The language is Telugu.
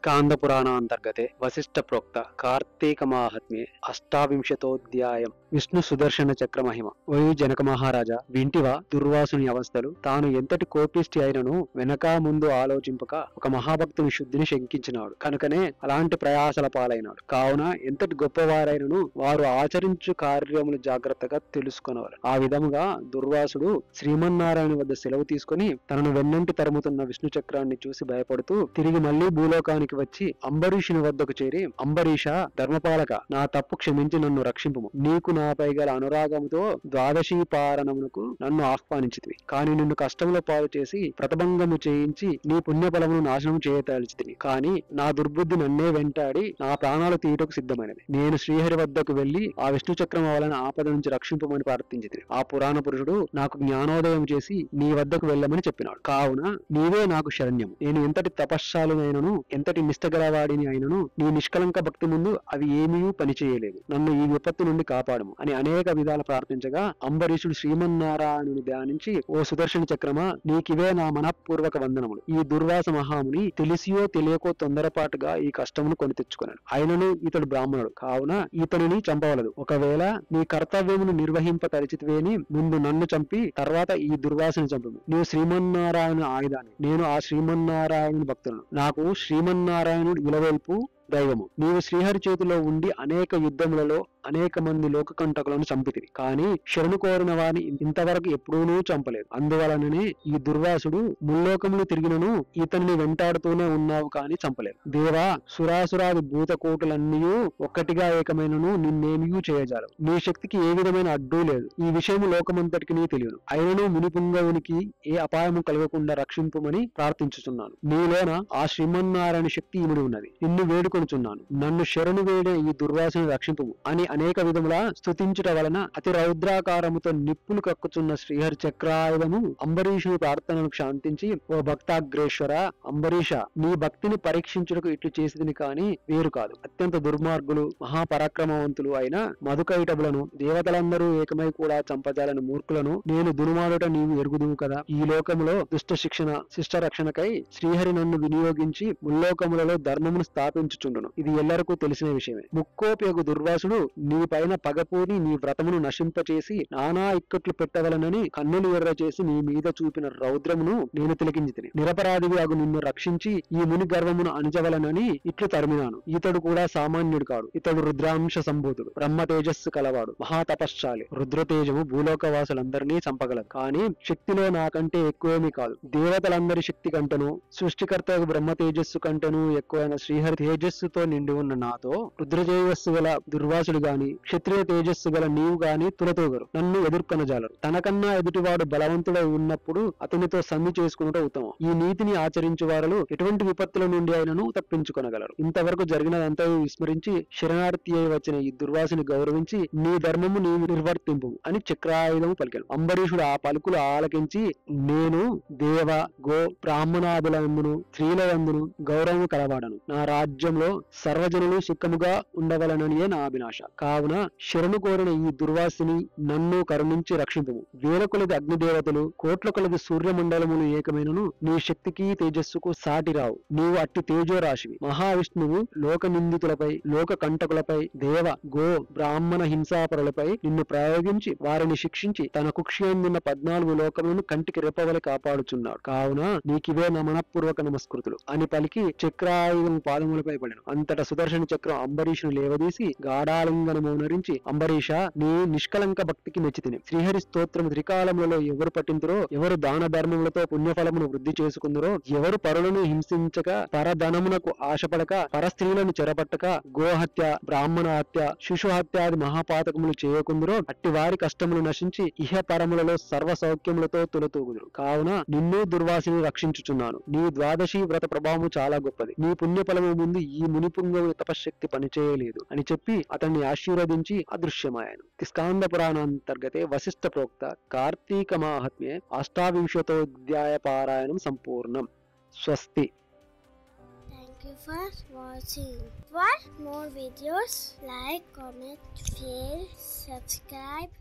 స్కాందపురాణాంతర్గతే వశిష్ఠ ప్రోక్త కార్తీక మాహాత్మ్యే అష్టావింశతోధ్యాయం విష్ణు సుదర్శన చక్ర మహిమ. ఓయ్ జనక మహారాజా, వింటివా దుర్వాసుని అవస్థలు? తాను ఎంతటి కోపిష్టి అయినను వెనక ముందు ఆలోచింపక ఒక మహాభక్తుని శుద్ధిని శంకించినాడు కనుకనే అలాంటి ప్రయాసల పాలైనాడు. కావున ఎంతటి గొప్పవారైనను వారు ఆచరించు కార్యములు జాగ్రత్తగా తెలుసుకునేవారు. ఆ విధముగా దుర్వాసుడు శ్రీమన్నారాయణ వద్ద సెలవు తీసుకుని తనను వెన్నంటి తరుముతున్న విష్ణు చక్రాన్ని చూసి భయపడుతూ తిరిగి మళ్లీ భూలోకానికి వచ్చి అంబరీషుని వద్దకు చేరి, అంబరీష, ధర్మపాలక, నా తప్పు క్షమించి నన్ను రక్షింపుము. నీకు నాపై గల అనురాగముతో ద్వాదశీ పారణమునకు నన్ను ఆహ్వానించితివి. కాని నిన్ను కష్టములో పాలు చేసి ప్రతభంగము చేయించి నీ పుణ్యఫలమును నాశనం చేయతలిచితిని. కాని నా దుర్బుద్ధి నన్నే వెంటాడి నా ప్రాణాలు తీయటకు సిద్ధమైనది. నేను శ్రీహరి వద్దకు వెళ్లి ఆ విష్ణు చక్రం వలన ఆపద నుంచి రక్షింపమని ప్రార్థించితిని. ఆ పురాణ పురుషుడు నాకు జ్ఞానోదయం చేసి నీ వద్దకు వెళ్ళమని చెప్పినాడు. కావున నీవే నాకు శరణ్యము. నేను ఎంతటి తపశ్శాలునైనను, ఎంతటి నిష్టగలవాడిని అయినను నీ నిష్కలంక భక్తి ముందు అవి ఏమీ పనిచేయలేదు. నన్ను ఈ విపత్తు నుండి కాపాడము అని అనేక విధాల ప్రార్థించగా అంబరీషుడు శ్రీమన్నారాయణుని ధ్యానించి, ఓ సుదర్శన చక్రమా, నీకివే నా మనఃపూర్వక వందనములు. ఈ దుర్వాస మహాముని తెలిసియో తెలియకో తొందరపాటుగా ఈ కష్టమును కొని తెచ్చుకున్నాడు. అయినను ఇతడు బ్రాహ్మణుడు కావున ఇతనిని చంపవలదు. ఒకవేళ నీ కర్తవ్యమును నిర్వహింప తరిచితివేని ముందు నన్ను చంపి తర్వాత ఈ దుర్వాసను చంపము. నీవు శ్రీమన్నారాయణ ఆయుధాన్ని, నేను ఆ శ్రీమన్నారాయణుని భక్తులను. నాకు శ్రీమన్నారాయణుడు ఇలవైపు దైవము. నీవు శ్రీహరి చేతిలో ఉండి అనేక యుద్ధములలో అనేక మంది లోకకంటకులను చంపితివి. కాని శరణు కోరిన వారిని ఇంతవరకు ఎప్పుడూనూ చంపలేదు. అందువలననే ఈ దుర్వాసుడు ముల్లోకములు తిరిగినను ఇతన్ని వెంటాడుతూనే ఉన్నావు కాని చంపలేదు. దేవా, సురాసురాది భూతకోటులన్నీ ఒక్కటిగా ఏకమైనను నిన్నేమియూ చేయజాలవు. నీ శక్తికి ఏ విధమైన అడ్డు లేదు. ఈ విషయము లోకమంతటికి నీ తెలియను. అయినను మునిపుంగవునికి ఏ అపాయము కలగకుండా రక్షింపుమని ప్రార్థించుచున్నాను. నీలోన ఆ శ్రీమన్నారాయణ శక్తి ఇమిడి ఉన్నది. నిన్ను వేడుకొనుచున్నాను. నన్ను శరణు వేడే ఈ దుర్వాసుని రక్షింపుము అని అనేక విధముల స్తుతించుట వలన అతి రౌద్రాకారముతో నిప్పులు కక్కుచున్న శ్రీహరి చక్రాయుధము అంబరీషుని ప్రార్థనను శాంతించి, ఓ భక్తాగ్రేశ్వర అంబరీష, నీ భక్తిని పరీక్షించుటకు ఇట్లు చేసిదిని కాని వేరు కాదు. అత్యంత దుర్మార్గులు మహాపరాక్రమవంతులు అయిన మధుకైటబులను దేవతలందరూ ఏకమై కూడా చంపజాలని మూర్ఖులను నేను దునుమాడుట నీవు ఎరుగుదువు కదా. ఈ లోకములో దుష్ట శిక్షణ శిష్ట రక్షణకై శ్రీహరి నన్ను వినియోగించి ముల్లోకములలో ధర్మమును స్థాపించుచుండును. ఇది ఎల్లరికూ తెలిసిన విషయమే. ముక్కోప్యగు దుర్వాసుడు నీ పైన పగపూని నీ వ్రతమును నశింపచేసి నానా ఇక్కట్లు పెట్టవలనని కన్నులు ఎర్ర చేసి నీ మీద చూపిన రౌద్రమును నేను తిలకించితిని. నిరపరాధివి అగు నిన్ను రక్షించి ఈ ముని గర్వమును అణిచవలనని ఇట్లు తరిమినాను. ఇతడు కూడా సామాన్యుడు కాడు. ఇతడు రుద్రాంశ సంభూతుడు, బ్రహ్మ తేజస్సు కలవాడు, మహాతపశ్శాలి. రుద్రతేజము భూలోకవాసులందరినీ చంపగలదు. కాని శక్తిలో నాకంటే ఎక్కువేమీ కాదు. దేవతలందరి శక్తి కంటను సృష్టికర్త బ్రహ్మ తేజస్సు కంటను ఎక్కువైన శ్రీహరి తేజస్సుతో నిండి ఉన్న నాతో రుద్రతేజస్సు గల దుర్వాసుడు గాని క్షత్రియ తేజస్సు గల నీవు గాని తులతూగరు, నన్ను ఎదుర్కొనజాలరు. తనకన్నా ఎదుటివాడు బలవంతుడై ఉన్నప్పుడు అతనితో సంధి చేసుకున్నట ఉత్తమం. ఈ నీతిని ఆచరించు వారు ఎటువంటి విపత్తుల నుండి అయినను తప్పించుకొనగలరు. ఇంతవరకు జరిగినదంతా విస్మరించి శరణార్థి అయి వచ్చిన ఈ దుర్వాసుని గౌరవించి నీ ధర్మము నీవు నిర్వర్తింపు అని చక్రాయుధము పలికాడు. అంబరీషుడు ఆ పలుకులు ఆలకించి, నేను దేవ గో బ్రాహ్మణాదులందును స్త్రీలయందును గౌరవము కలవాడను. నా రాజ్యంలో సర్వజనులు సుఖముగా ఉండవలననియే నా అభిలాష. కావున శరణు కోరిన ఈ దుర్వాసిని నన్ను కరుణించి రక్షింపుము. వేల కొలది అగ్నిదేవతలు కోట్ల కొలది సూర్యమండలములు ఏకమైనను నీ శక్తికి తేజస్సుకు సాటి రావు. నీవు అట్టి తేజో రాశివి. మహావిష్ణువు లోక నిందితులపై లోక కంటకులపై దేవ గో బ్రాహ్మణ హింసాపరులపై నిన్ను ప్రయోగించి వారిని శిక్షించి తన కుక్షియందున్న 14 లోకములను కంటికి రెప్పవలి కాపాడుచున్నాడు. కావున నీకివే నా మనఃపూర్వక నమస్కృతులు అని పలికి చక్రాయుధం పాదములపై పడెను. అంతటా సుదర్శన చక్రం అంబరీషును లేవదీసి గాఢాలింగనమోనరించి, అంబరీష, నీ నిష్కలంక భక్తికి మెచ్చితిని. శ్రీహరి స్తోత్రము త్రికాలములలో ఎవరు పఠింతురో, ఎవరు దాన ధర్మములతో పుణ్యఫలమును వృద్ధి చేసుకుందరో, ఎవరు పరులను హింసించక పరధనమునకు ఆశపడక పరస్త్రీలను చెరపట్టక గోహత్య బ్రాహ్మణ హత్య శిశు హత్యాది మహాపాతకములు చేయకుందరో అట్టి వారి కష్టములు నశించి ఇహ పరములలో సర్వ సౌఖ్యములతో తులతూగుదురు. కావున నిన్ను దుర్వాసిని రక్షించుచున్నాను. నీ ద్వాదశీ వ్రత ప్రభావము చాలా గొప్పది. నీ పుణ్యఫలము ముందు ఈ మునిపుంగవు తపశ్శక్తి పనిచేయలేదు అని చెప్పి అతన్ని ఆశీర్వదించి అదృశ్యమాయను. స్కాంద పురాణాంతర్గతే వశిష్ఠ ప్రోక్త కార్తీక మాహాత్మ్యే అష్టావింశతోధ్యాయ పారాయణం సంపూర్ణం. స్వస్తి. Thank you for watching. For more videos, like, comment, share, subscribe.